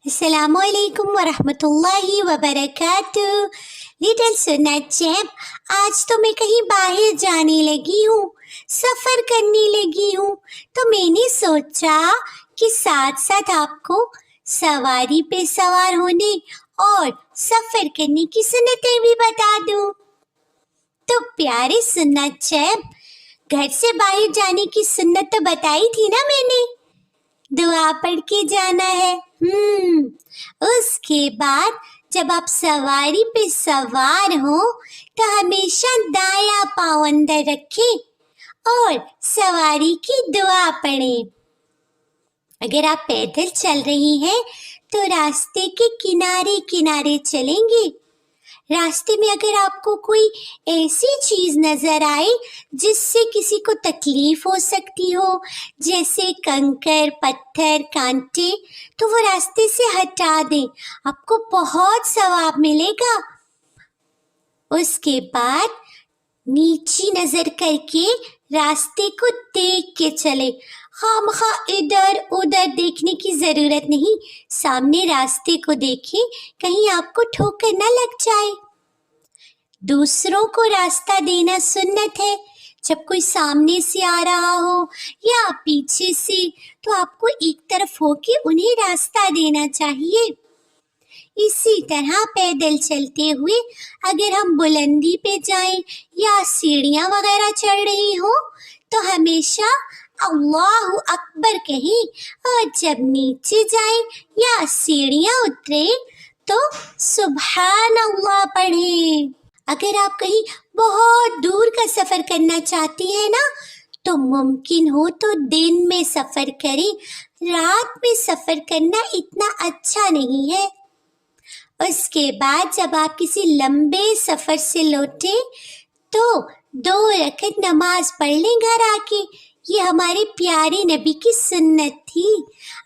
السلام علیکم ورحمۃ اللہ وبرکاتہ۔ لٹل سنت چیپ، آج تو میں کہیں باہر جانے لگی ہوں، سفر کرنے لگی ہوں، تو میں نے سوچا کہ ساتھ ساتھ آپ کو سواری پہ سوار ہونے اور سفر کرنے کی سنتیں بھی بتا دوں۔ تو پیارے سنت چیپ، گھر سے باہر جانے کی سنت تو بتائی تھی نا میں نے، دعا پڑھ کے جانا ہے۔ اس کے بعد جب آپ سواری پہ سوار ہوں تو ہمیشہ دایاں پاؤں اندر رکھیں اور سواری کی دعا پڑھیں۔ اگر آپ پیدل چل رہی ہیں تو راستے کے کنارے کنارے چلیں گے۔ راستے میں اگر آپ کو کوئی ایسی چیز نظر آئے جس سے کسی کو تکلیف ہو سکتی ہو، جیسے کنکر، پتھر، کانٹے، تو وہ راستے سے ہٹا دیں، آپ کو بہت ثواب ملے گا۔ اس کے بعد نیچی نظر کر کے راستے کو دیکھ کے چلے، خواہ ادھر ادھر دیکھنے کی ضرورت نہیں، سامنے راستے کو دیکھیں، کہیں آپ کو ٹھوکر نہ لگ جائے۔ دوسروں کو راستہ دینا سنت ہے، جب کوئی سامنے سے آ رہا ہو یا پیچھے سے تو آپ کو ایک طرف ہو کے انہیں راستہ دینا چاہیے۔ اسی طرح پیدل چلتے ہوئے اگر ہم بلندی پہ جائیں یا سیڑھیاں وغیرہ چڑھ رہی ہوں تو ہمیشہ اللہ اکبر کہیں، اور جب نیچے جائیں یا سیڑھیاں اتریں تو سبحان اللہ پڑھیں۔ اگر آپ کہیں بہت دور کا سفر کرنا چاہتی ہیں نا تو ممکن ہو تو دن میں سفر کریں، رات میں سفر کرنا اتنا اچھا نہیں ہے۔ اس کے بعد جب آپ کسی لمبے سفر سے لوٹیں تو 2 رکعت نماز پڑھ لیں گھر آ کے، یہ ہمارے پیارے نبی کی سنت تھی۔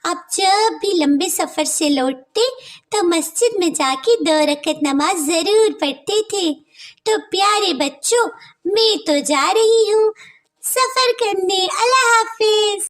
آپ جب بھی لمبے سفر سے لوٹتے تو مسجد میں جا کے 2 رکعت نماز ضرور پڑھتے تھے۔ تو پیارے بچوں، میں تو جا رہی ہوں سفر کرنے۔ اللہ حافظ۔